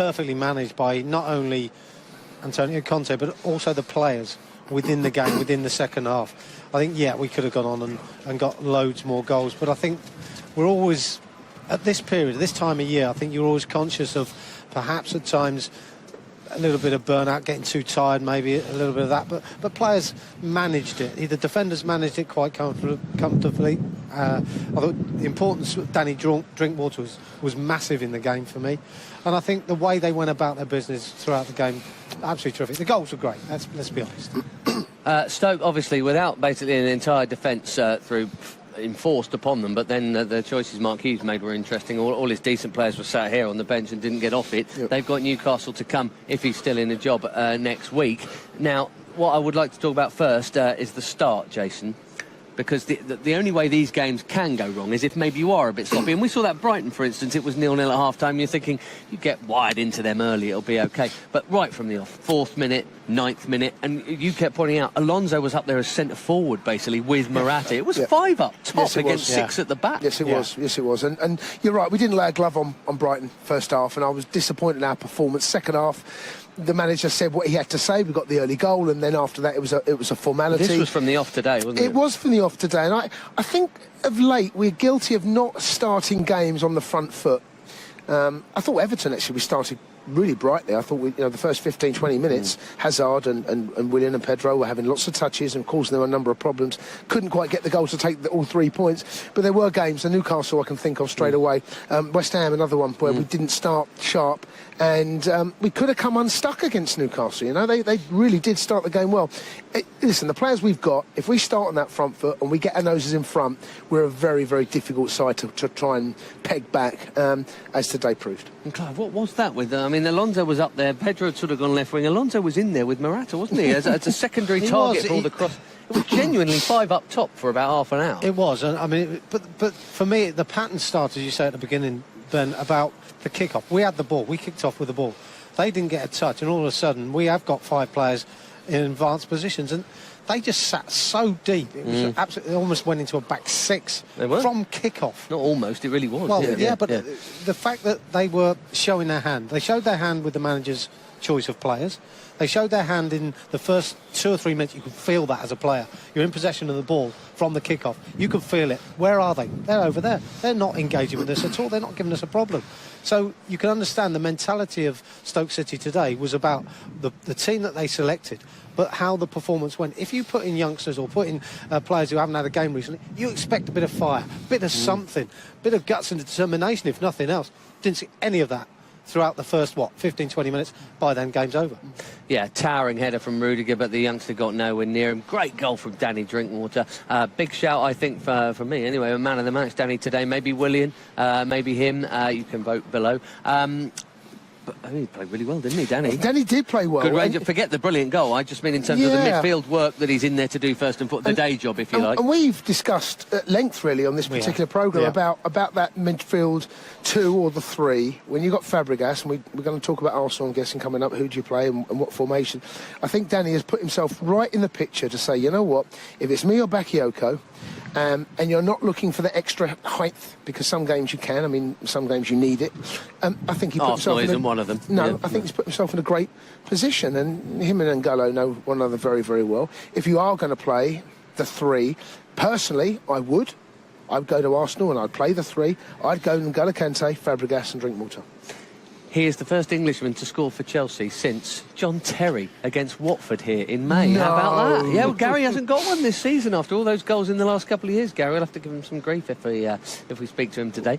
perfectly managed by not only Antonio Conte, but also the players within the game, within the second half. I think, yeah, we could have gone on and got loads more goals, but I think we're always, at this period, this time of year, I think you're always conscious of perhaps at times a little bit of burnout, getting too tired, maybe a little bit of that, but players managed it. The defenders managed it quite comfortably. I thought the importance of Danny Drinkwater was massive in the game for me, and I think the way they went about their business throughout the game, absolutely terrific. The goals were great, let's be honest. Stoke, obviously, without basically an entire defence enforced upon them, but then the choices Mark Hughes made were interesting. All his decent players were sat here on the bench and didn't get off it. Yep. They've got Newcastle to come if he's still in a job next week. Now, what I would like to talk about first is the start, Jason, because the only way these games can go wrong is if maybe you are a bit sloppy. And we saw that Brighton, for instance, it was 0-0 at half-time. You're thinking, you get wired into them early, it'll be OK. But right from the off, 4th minute, 9th minute, and you kept pointing out, Alonso was up there as centre-forward, basically, with Morata. It was 5 up top against 6 at the back. Yes, it was. Yes, it was. And you're right, we didn't lay a glove on Brighton first half, and I was disappointed in our performance. Second half, the manager said what he had to say. We got the early goal, and then after that, it was a formality. This was from the off today, wasn't it? It was from the off today, and I think of late we're guilty of not starting games on the front foot. I thought Everton actually we started really brightly. I thought the first 15-20 minutes, Hazard and Willian and Pedro were having lots of touches and causing them a number of problems. Couldn't quite get the goal to take all 3 points, but there were games. The Newcastle I can think of straight away. West Ham, another one where we didn't start sharp, and we could have come unstuck against Newcastle. They really did start the game well. Listen, the players we've got, if we start on that front foot and we get our noses in front, we're a very, very difficult side to try and peg back, as today proved. And Clive, what was that with? I mean, Alonso was up there. Pedro had sort of gone left wing. Alonso was in there with Morata, wasn't he? As a secondary target for all the cross. It was genuinely 5 up top for about half an hour. It was. I mean, but for me, the pattern started, as you say at the beginning, Ben, about the kick-off. We had the ball. We kicked off with the ball. They didn't get a touch, and all of a sudden, we have got 5 players in advanced positions, and they just sat so deep. It was absolutely, almost went into a back 6 from kick-off. Not almost, it really was. Well, but the fact that they were showing their hand, they showed their hand with the manager's choice of players. They showed their hand in the first 2 or 3 minutes. You could feel that as a player. You're in possession of the ball from the kick-off. You could feel it. Where are they? They're over there. They're not engaging with us at all. They're not giving us a problem. So you can understand the mentality of Stoke City today was about the team that they selected, but how the performance went. If you put in youngsters or put in players who haven't had a game recently, you expect a bit of fire, a bit of something, a bit of guts and determination, if nothing else. Didn't see any of that throughout the first, 15-20 minutes. By then, game's over. Yeah, towering header from Rudiger, but the youngster got nowhere near him. Great goal from Danny Drinkwater. Big shout, I think, for me anyway. A man of the match, Danny, today. Maybe Willian, maybe him. You can vote below. But he played really well, didn't he, Danny? Danny did play well. Good range. Forget the brilliant goal. I just mean in terms of the midfield work that he's in there to do first and put the day job, if you like. And we've discussed at length, really, on this particular programme about that midfield 2 or the 3. When you got Fabregas, and we're going to talk about Arsenal, I'm guessing, coming up, who do you play and what formation. I think Danny has put himself right in the picture to say, you know what, if it's me or Bakayoko, and you're not looking for the extra height, because some games you can, I mean, some games you need it. I think he put Arsenal himself isn't one of them. No, I think he's put himself in a great position, and him and N'Golo know one another very, very well. If you are going to play the 3, personally, I'd go to Arsenal and I'd play the 3. I'd go N'Golo Kante, Fabregas and Drinkwater. He is the first Englishman to score for Chelsea since John Terry against Watford here in May. How about that? Yeah, well, Gary hasn't got one this season after all those goals in the last couple of years. Gary, we'll have to give him some grief if we speak to him today.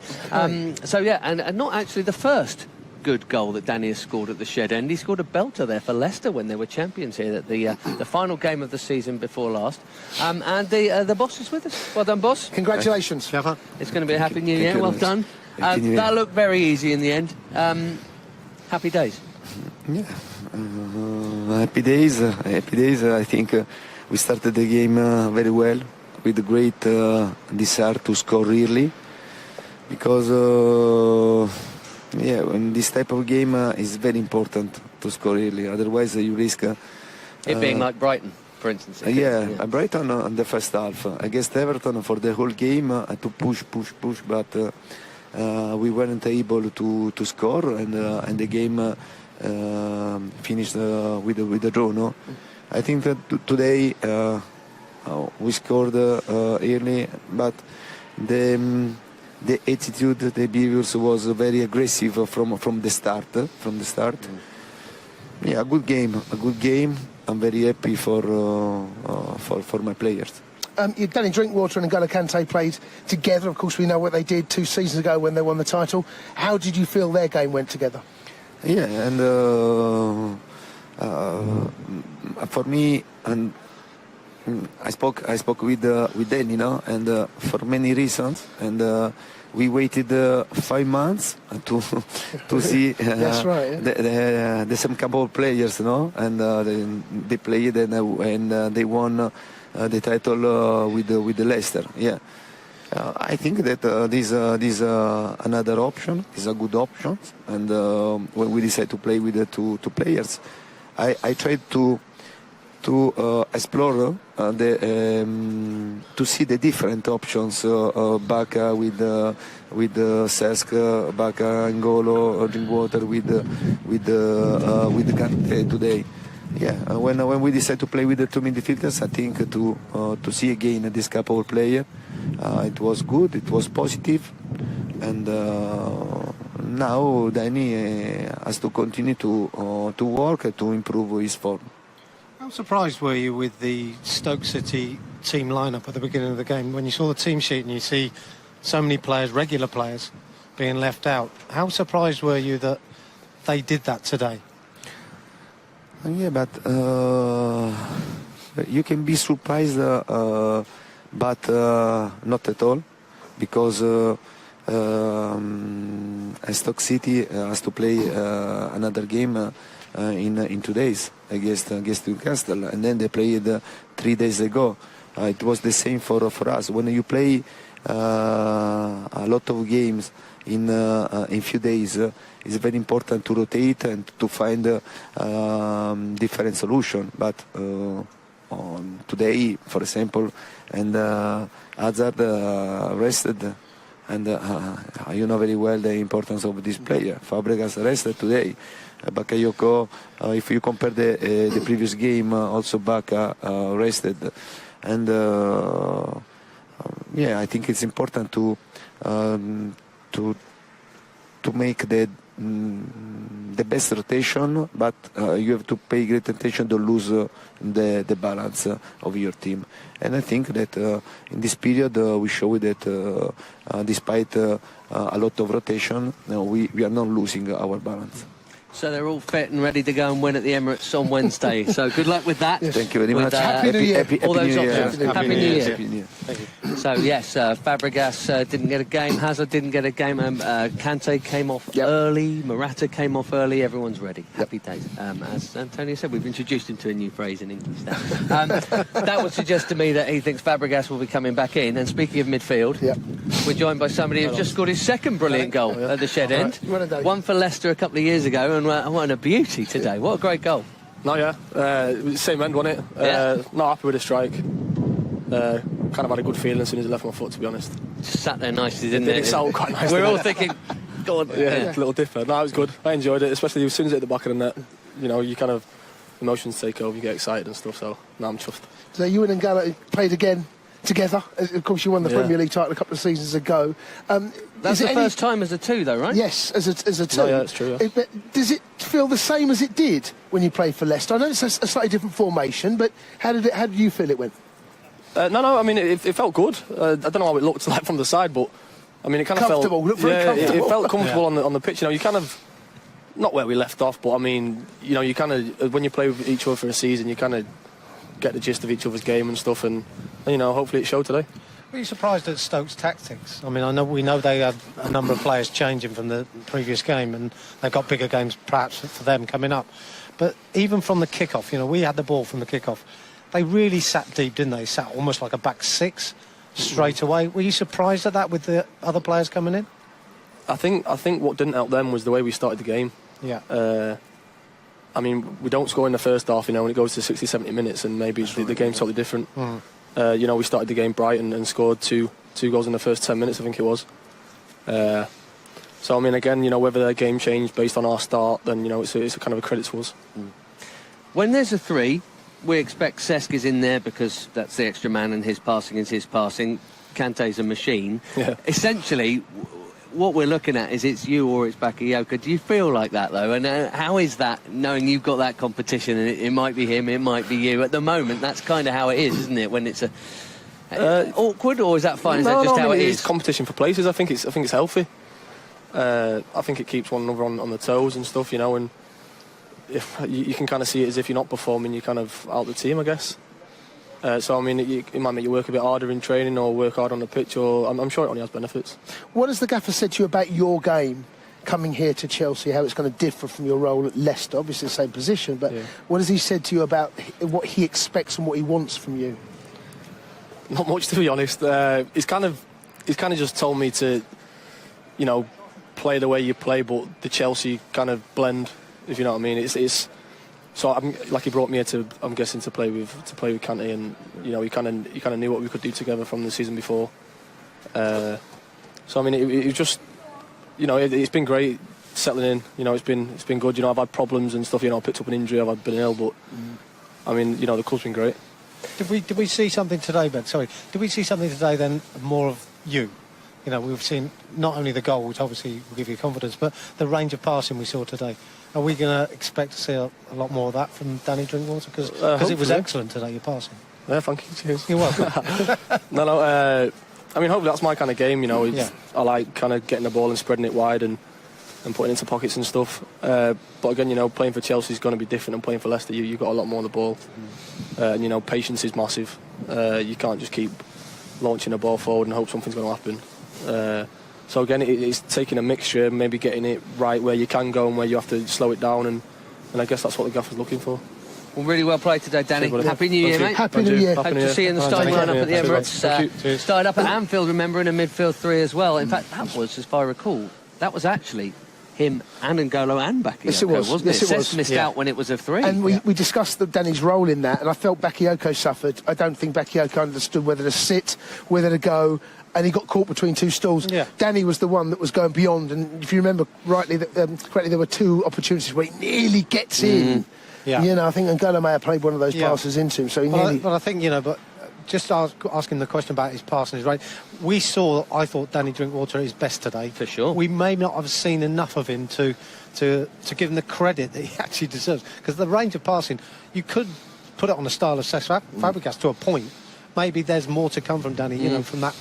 So, yeah, and not actually the first good goal that Danny has scored at the Shed End. He scored a belter there for Leicester when they were champions here at the final game of the season before last. And the boss is with us. Well done, boss. Congratulations. It's going to be a happy new year. Well done. That looked very easy in the end. Happy days. Yeah, happy days. Happy days. I think we started the game very well with a great desire to score early, because in this type of game it's very important to score early. Otherwise, you risk it being like Brighton, for instance. Brighton on the first half against Everton for the whole game to push, but we weren't able to score, and the game finished with a draw. No, I think that today we scored early, but the attitude, the behaviors was very aggressive from the start. Yeah, a good game. I'm very happy for my players. Danny Drinkwater and N'Golo Kante played together. Of course, we know what they did 2 seasons ago when they won the title. How did you feel their game went together? Yeah, and for me, and I spoke with Danny, and for many reasons, and we waited 5 months to see That's right, yeah. the same couple of players, and they played and they won the title with the Leicester. Yeah, I think that this another option is a good option, and when we decide to play with the two players, I tried to explore to see the different options. Baka with Cesc, Baka, N'Golo, Drinkwater with Kante today. Yeah, when we decide to play with the 2 midfielders, I think to see again this couple of players, it was good, it was positive, and now Danny has to continue to work to improve his form. How surprised were you with the Stoke City team lineup at the beginning of the game when you saw the team sheet and you see so many players, regular players, being left out? How surprised were you that they did that today? Yeah, but you can be surprised, but not at all, because Stoke City has to play another game in 2 days against Newcastle, and then they played 3 days ago. It was the same for us. When you play a lot of games in few days, it's very important to rotate and to find different solution. But today, for example, and Hazard rested, and you know very well the importance of this player. Fabregas rested today. Bakayoko, if you compare the previous game, also Baka rested, and yeah, I think it's important to make the best rotation, but you have to pay great attention to lose the balance of your team. And I think that in this period we show that despite a lot of rotation, we are not losing our balance. So they're all fit and ready to go and win at the Emirates on Wednesday. So good luck with that. Yes. Thank you very much. Happy New Year. All those options. Happy New Year. Happy New Year. Thank you. So yes, Fabregas didn't get a game. Hazard didn't get a game. Kante came off early. Morata came off early. Everyone's ready. Happy days. As Antonio said, we've introduced him to a new phrase in English now. That would suggest to me that he thinks Fabregas will be coming back in. And speaking of midfield, we're joined by somebody who's just scored his second brilliant goal at the Shed End. One for Leicester a couple of years ago, and what a beauty today. What a great goal. No, yeah. Same end, wasn't it? Yeah. Not happy with the strike. Kind of had a good feeling as soon as I left my foot, to be honest. Just sat there nicely, didn't it? It sounded quite nice. We're all thinking, go on. Yeah, a little dipper. No, it was good. I enjoyed it, especially as soon as it hit the back of the net. You know, you kind of, emotions take over, you get excited and stuff, so now I'm chuffed. So you and N'Golo played again together. Of course, you won the Premier League title a couple of seasons ago. That's the first time as a two, though, right? Yes, as a two. No, yeah, that's true. Yeah. Does it feel the same as it did when you played for Leicester? I know it's a slightly different formation, but how did you feel it went? No, I mean, it felt good. I don't know how it looked like from the side, but I mean, it kind of felt comfortable. Looked very comfortable. It felt comfortable on the pitch. You know, you kind of not where we left off, but I mean, you know, you kind of when you play with each other for a season, you kind of get the gist of each other's game and stuff, and you know, hopefully it showed today. Were you surprised at Stoke's tactics? I mean, we know they have a number of players changing from the previous game, and they've got bigger games perhaps for them coming up. But even from the kick-off, you know, we had the ball from the kick-off. They really sat deep, didn't they? Sat almost like a back six straight away. Were you surprised at that with the other players coming in? I think what didn't help them was the way we started the game. Yeah. I mean, we don't score in the first half, you know, when it goes to 60, 70 minutes, and maybe the game's totally different. You know, we started the game bright and scored two goals in the first 10 minutes, I think it was. So I mean, again, you know, whether their game changed based on our start, then you know it's a kind of a credit to us. When there's a 3, we expect Cesc is in there because that's the extra man and his passing is his passing. Kante's a machine. Yeah. Essentially, what we're looking at is it's you or it's Bakayoko. Do you feel like that, though? And how is that, knowing you've got that competition and it might be him, it might be you? At the moment, that's kind of how it is, isn't it? When it's awkward, or is that fine? Is that just how it is? It's competition for places. I think it's healthy. I think it keeps one another on the toes and stuff, you know, and if you can kind of see it as if you're not performing, you're kind of out the team, I guess. So, I mean, it might make you work a bit harder in training or work hard on the pitch, or I'm sure it only has benefits. What has the gaffer said to you about your game coming here to Chelsea, how it's going to differ from your role at Leicester? Obviously the same position, but what has he said to you about what he expects and what he wants from you? Not much, to be honest. He's kind of just told me to, you know, play the way you play, but the Chelsea kind of blend, if you know what I mean. It's so he brought me here I'm guessing to play with Kante, and you know he kind of knew what we could do together from the season before. So I mean it just, you know, it's been great settling in. You know, it's been good. You know, I've had problems and stuff. You know, I picked up an injury, I've been ill, but I mean, you know, the club's been great. Did we see something today, Ben? Sorry. Did we see something today then more of you? You know, we've seen not only the goal, which obviously will give you confidence, but the range of passing we saw today. Are we going to expect to see a lot more of that from Danny Drinkwater? Because it was excellent today, your passing. Yeah, thank you. Cheers. You're welcome. No. I mean, hopefully that's my kind of game. You know, I like kind of getting the ball and spreading it wide and putting it into pockets and stuff. But again, you know, playing for Chelsea is going to be different than playing for Leicester. You've got a lot more on the ball, and you know, patience is massive. You can't just keep launching a ball forward and hope something's going to happen. So again, it's taking a mixture, maybe getting it right where you can go and where you have to slow it down, and I guess that's what the gaffer's looking for. Well, really well played today, Danny. Happy New Year, mate. Happy New Year. Hope to see you in the starting line-up at the Emirates. Started up at Anfield, remember, in a midfield 3 as well. In fact, that was, as far as I recall, that was actually him and N'Golo and Bakayoko, yes, it was. wasn't it? Yes, it was. Missed out when it was a 3. And we discussed Danny's role in that, and I felt Bakayoko suffered. I don't think Bakayoko understood whether to sit, whether to go, and he got caught between 2 stools. Yeah. Danny was the one that was going beyond, and if you remember correctly, there were 2 opportunities where he nearly gets in. Yeah. You know, I think N'Golo may have played one of those passes into him, so he nearly... But I think, you know, just asking the question about his passing is right. We saw, I thought, Danny Drinkwater at his best today. For sure. We may not have seen enough of him to give him the credit that he actually deserves. Because the range of passing, you could put it on the style of Cesc Fabregas to a point. Maybe there's more to come from Danny, you know, from that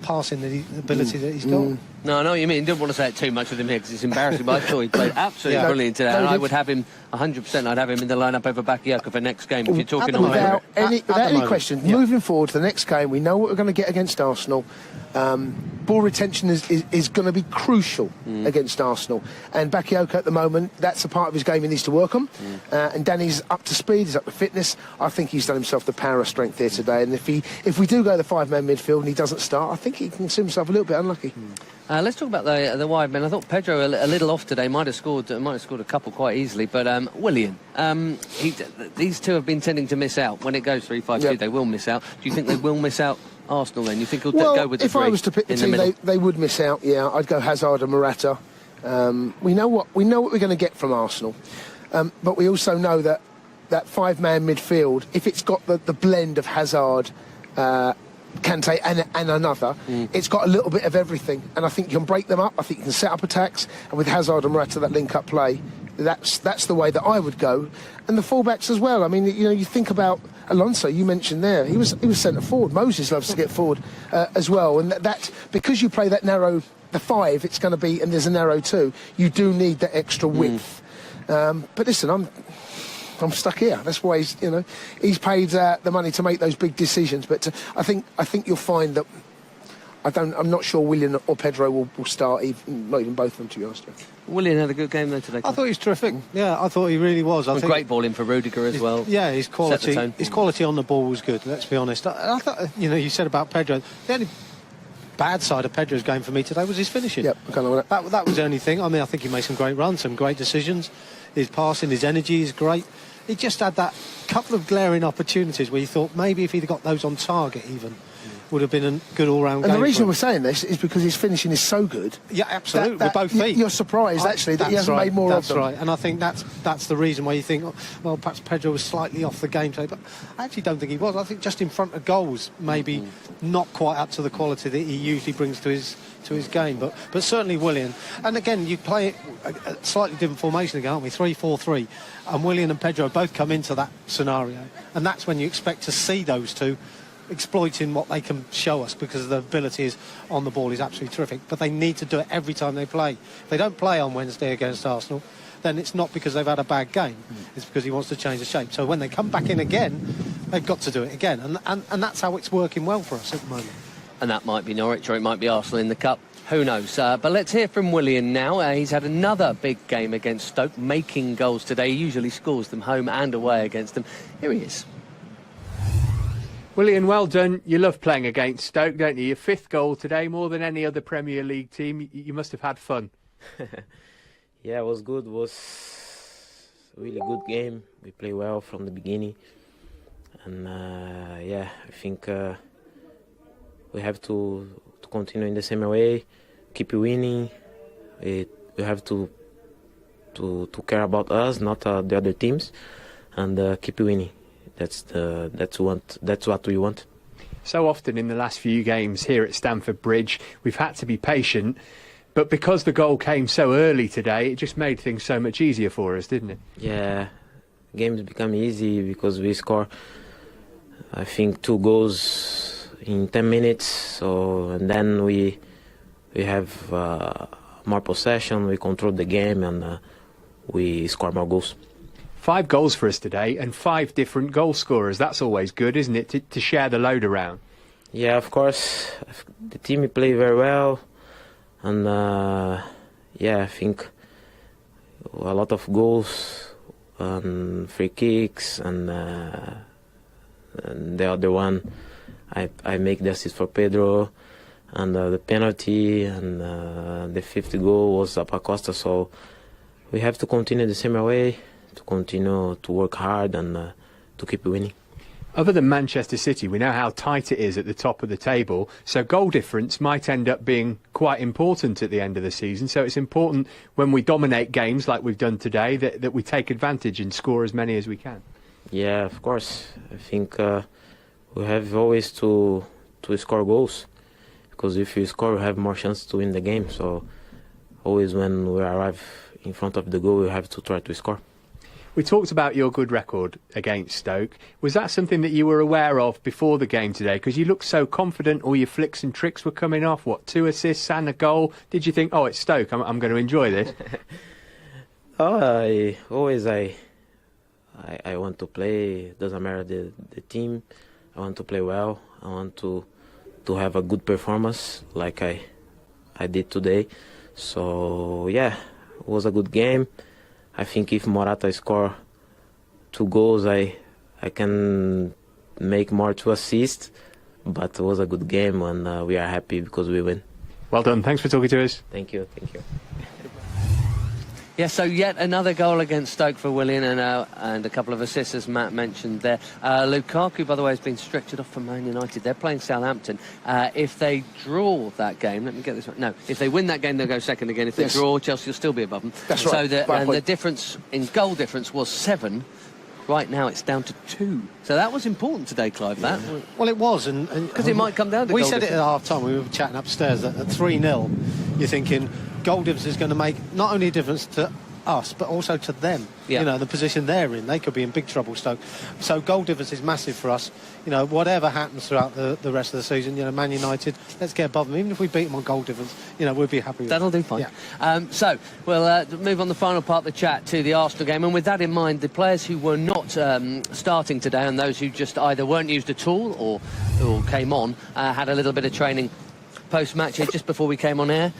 passing ability that he's got. No, I know what you mean. Didn't want to say it too much with him here because it's embarrassing, but I thought he played absolutely brilliant today. And I would have him 100%. I'd have him in the lineup over Bakayoko for next game. If you're talking without any question, moving forward to the next game, we know what we're going to get against Arsenal. Ball retention is going to be crucial against Arsenal, and Bakayoko at the moment, that's a part of his game he needs to work on. And Danny's up to speed, he's up to fitness. I think he's done himself the power of strength here today, and if we do go the 5-man midfield and he doesn't start, I think he can consider himself a little bit unlucky. Let's talk about the wide men. I thought Pedro a little off today. Might have scored a couple quite easily, but Willian, these 2 have been tending to miss out when it goes 3-5-2. They will miss out. Do you think they will miss out Arsenal then? You think he'll go with the 3? If I was to pick the team, they would miss out. Yeah, I'd go Hazard and Morata. We know what we're going to get from Arsenal, but we also know that 5-man midfield, if it's got the blend of Hazard, Kante and another, it's got a little bit of everything, and I think you can break them up. I think you can set up attacks, and with Hazard and Morata, that link-up play, that's the way that I would go. And the fullbacks as well. I mean, you know, you think about Alonso, you mentioned there, he was centre forward. Moses loves to get forward as well, and that because you play that narrow, the 5, it's going to be, and there's a narrow 2. You do need that extra width. But listen, I'm stuck here. That's why he's paid the money to make those big decisions. But I think you'll find that I'm not sure Willian or Pedro will start, not even both of them, to be honest. Willian had a good game though today. I thought he was terrific. Yeah, I thought he really was. I think great ball in for Rudiger as well. Yeah, his quality on the ball was good. Let's be honest. I thought, you said about Pedro, the only bad side of Pedro's game for me today was his finishing. Yep, that was the only thing. I mean, I think he made some great runs, some great decisions. His passing, his energy is great. He just had that couple of glaring opportunities where you thought maybe if he'd got those on target even, would have been a good all-round game. And the reason for we're him. saying this is because his finishing is so good. Yeah, absolutely, that with both feet. You're surprised, actually, that he That's hasn't right, made more of that's them. right, and I think that's the reason why you think, well, perhaps Pedro was slightly off the game today, but I actually don't think he was. I think just in front of goals, maybe not quite up to the quality that he usually brings to his game, but certainly Willian. And again, you play a slightly different formation again, aren't we? 3-4-3, and Willian and Pedro both come into that scenario, and that's when you expect to see those two exploiting what they can show us, because the ability is on the ball is absolutely terrific, but they need to do it every time they play. If they don't play on Wednesday against Arsenal, then it's not because they've had a bad game, it's because he wants to change the shape. So when they come back in again, they've got to do it again, and that's how it's working well for us at the moment. And that might be Norwich, or it might be Arsenal in the Cup. Who knows? But let's hear from Willian now. He's had another big game against Stoke, making goals today. He usually scores them home and away against them. Here he is. Willian, well done. You love playing against Stoke, don't you? Your 5th goal today, more than any other Premier League team. You must have had fun. Yeah, it was good. It was a really good game. We played well from the beginning. And yeah, I think we have to continue in the same way, keep winning. We have to care about us, not the other teams, and keep winning. That's what we want. So often in the last few games here at Stamford Bridge, we've had to be patient, but because the goal came so early today, it just made things so much easier for us, didn't it? Yeah, games become easy because we score, I think, 2 goals in 10 minutes. So, and then we have more possession, we control the game, and we score more goals. 5 goals for us today and 5 different goal scorers. That's always good, isn't it, to share the load around? Yeah, of course. The team play very well, and yeah, I think a lot of goals, free kicks, and the other one, I make the assist for Pedro, and the penalty, and the 5th goal was Acosta. So we have to continue the same way, to continue to work hard and to keep winning. Other than Manchester City, we know how tight it is at the top of the table, so goal difference might end up being quite important at the end of the season. So it's important when we dominate games like we've done today that we take advantage and score as many as we can. Yeah, of course. I think we have always to score goals, because if you score, you have more chance to win the game. So always when we arrive in front of the goal, we have to try to score. We talked about your good record against Stoke. Was that something that you were aware of before the game today? Because you looked so confident, all your flicks and tricks were coming off. 2 assists and a goal. Did you think, oh, it's Stoke, I'm going to enjoy this? I want to play. Doesn't matter the team. I want to play well. I want to have a good performance like I did today. So yeah, it was a good game. I think if Morata score 2 goals, I can make more 2 assists. But it was a good game, and we are happy because we win. Well done. Thanks for talking to us. Thank you. Thank you. Yeah, so yet another goal against Stoke for Willian, and a couple of assists, as Matt mentioned there. Lukaku, by the way, has been stretchered off from Man United. They're playing Southampton. If they draw that game, let me get this right. No, if they win that game, they'll go second again. If they draw, Chelsea will still be above them. That's so right. the difference in goal difference was 7. Right now it's down to 2. So that was important today, Clive, that. Well, it was, and because it might come down to we goal said it difference. at half-time. We were chatting upstairs that at 3-0, you're thinking goal difference is going to make not only a difference to us, but also to them. Yeah. You know, the position they're in, they could be in big trouble, Stoke. So goal difference is massive for us. You know, whatever happens throughout the rest of the season, you know, Man United, let's get above them. Even if we beat them on goal difference, you know, we'll be happy with That'll that. do fine. Yeah. So we'll move on the final part of the chat to the Arsenal game, and with that in mind, the players who were not starting today and those who just either weren't used at all or came on had a little bit of training post-match here just before we came on air.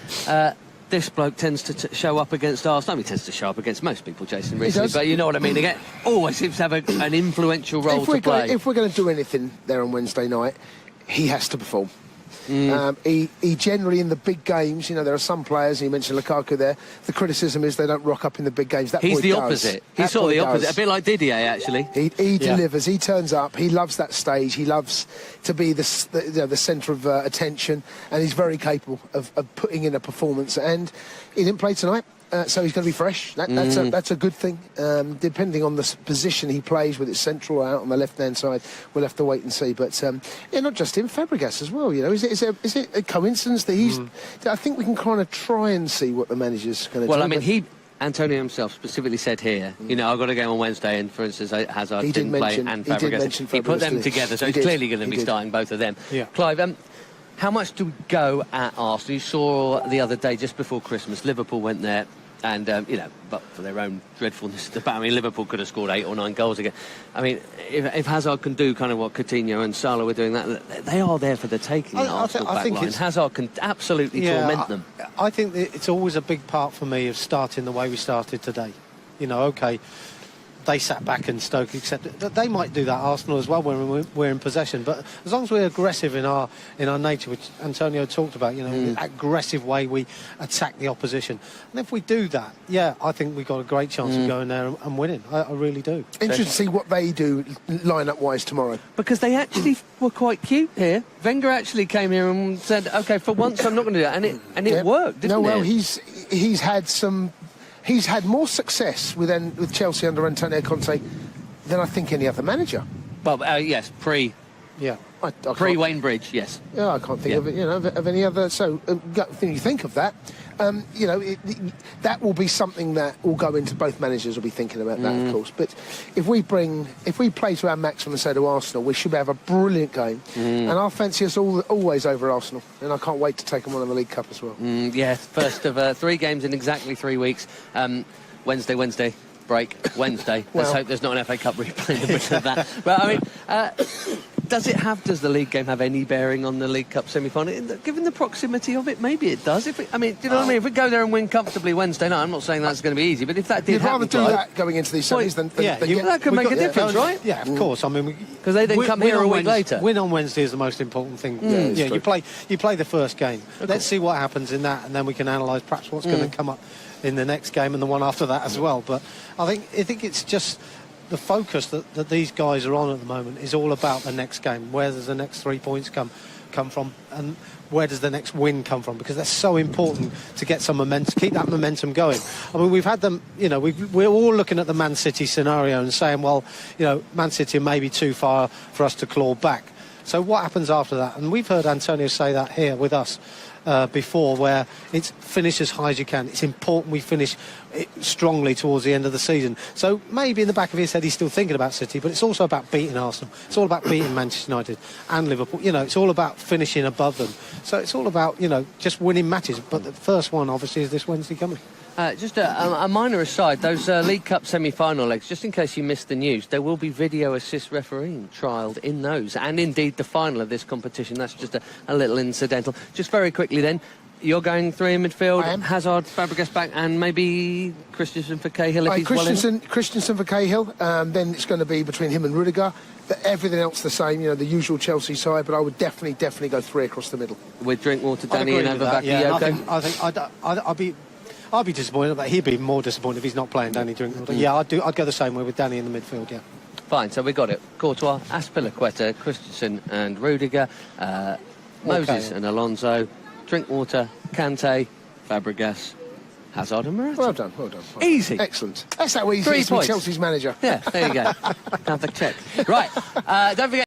This bloke tends to show up against Arsenal. He tends to show up against most people, Jason, recently, but you know what I mean. Again, always seems to have an influential role to play. If we're going to do anything there on Wednesday night, he has to perform. He generally, in the big games, you know, there are some players, you mentioned Lukaku there, the criticism is they don't rock up in the big games. That He's boy the does. opposite. That He's sort of boy the opposite. does. A bit like Didier, actually. He delivers. He turns up. He loves that stage. He loves to be the centre of attention, and he's very capable of putting in a performance. And he didn't play tonight. So he's going to be fresh. That's a good thing. Depending on the position he plays, whether it's central or out on the left-hand side, we'll have to wait and see. But not just him, Fabregas as well. You know, is it a coincidence that he's? I think we can kind of try and see what the manager's going to do. Well, I mean, Antonio himself specifically said here, you know, I've got a game on Wednesday, and for instance, Hazard didn't play, and Fabregas. He put them together, so he's clearly going to be starting both of them. Yeah. Clive, how much do we go at Arsenal? You saw the other day, just before Christmas, Liverpool went there. And, you know, but for their own dreadfulness, I mean, Liverpool could have scored 8 or 9 goals again. I mean, if Hazard can do kind of what Coutinho and Salah were doing, that they are there for the taking. I think Hazard can absolutely torment them. I think that it's always a big part for me of starting the way we started today. You know, OK, they sat back and Stoke accepted. They might do that, Arsenal, as well, when we're in possession. But as long as we're aggressive in our nature, which Antonio talked about, you know, the aggressive way we attack the opposition. And if we do that, I think we've got a great chance of going there and winning. I really do. Interesting to see what they do line-up-wise tomorrow. Because they actually were quite cute here. Wenger actually came here and said, OK, for once I'm not going to do that. And it worked, didn't it? No, well, he's had some... He's had more success with Chelsea under Antonio Conte than I think any other manager. Well, yes, pre Wayne Bridge, yes. Yeah, I can't think of it. You know, of any other. So, when you think of that, you know, that will be something that will go into both managers will be thinking about that, of course. But if we play to our maximum and say to Arsenal, we should have a brilliant game, and I'll fancy us always over Arsenal, and I can't wait to take them on in the League Cup as well. First of 3 games in exactly 3 weeks. Wednesday. Break Wednesday. Let's hope there's not an FA Cup replay in the middle of that. But I mean, does the league game have any bearing on the League Cup semi-final? Given the proximity of it, maybe it does. Do you know what I mean? If we go there and win comfortably Wednesday night, I'm not saying that's going to be easy, but if that did happen, you'd rather do that going into these semis than that could make a difference, right? Yeah, of course. I mean, because they then come here a week later. Win on Wednesday is the most important thing. You play the first game. Let's see what happens in that, and then we can analyse perhaps what's going to come up in the next game and the one after that as well. But I think it's just the focus that these guys are on at the moment is all about the next game. Where does the next 3 points come from, and where does the next win come from? Because that's so important to get some momentum, keep that momentum going. I mean, we've had them, you know, we're all looking at the Man City scenario and saying, well, you know, Man City may be too far for us to claw back. So what happens after that? And we've heard Antonio say that here with us before, where it's finish as high as you can. It's important we finish strongly towards the end of the season. So maybe in the back of his head he's still thinking about City, but it's also about beating Arsenal. It's all about beating Manchester United and Liverpool. You know, it's all about finishing above them. So it's all about, you know, just winning matches. But the first one, obviously, is this Wednesday coming. Just a minor aside, those League Cup semi-final legs, just in case you missed the news, there will be video assist refereeing trialled in those, and indeed the final of this competition. That's just a little incidental. Just very quickly then, you're going 3 in midfield, Hazard, Fabregas back, and maybe Christensen for Cahill if he's Christensen for Cahill, then it's going to be between him and Rudiger. But everything else the same, you know, the usual Chelsea side, but I would definitely go 3 across the middle. With Drinkwater, Danny and Bakayoko. I'd be disappointed, but he'd be more disappointed if he's not playing Danny Drinkwater. Yeah, I'd go the same way with Danny in the midfield, yeah. Fine, so we got it. Courtois, Azpilicueta, Christensen and Rudiger, Moses and Alonso, Drinkwater, Kante, Fabregas, Hazard and Morata. Well done. Easy. Excellent. That's how easy 3 it is to be points. Chelsea's manager. Yeah, there you go. Have the check. Right, don't forget.